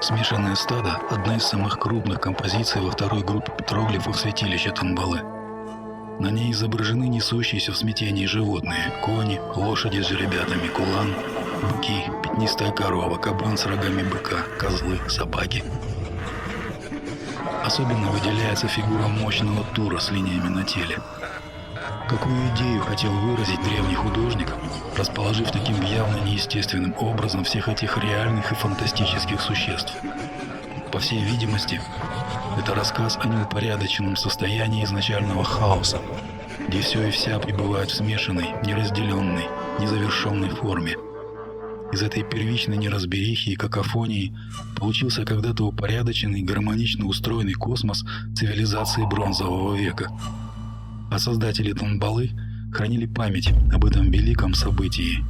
Смешанное стадо – одна из самых крупных композиций во второй группе петроглифов святилища Тамбалы. На ней изображены несущиеся в смятении животные – кони, лошади с жеребятами, кулан, быки, пятнистая корова, кабан с рогами быка, козлы, собаки. Особенно выделяется фигура мощного тура с линиями на теле. Какую идею хотел выразить древний художник, расположив таким явно неестественным образом всех этих реальных и фантастических существ? По всей видимости, это рассказ о неупорядоченном состоянии изначального хаоса, где все и вся пребывают в смешанной, неразделенной, незавершенной форме. Из этой первичной неразберихи и какофонии получился когда-то упорядоченный, гармонично устроенный космос цивилизации Бронзового века. А создатели Тамбалы хранили память об этом великом событии.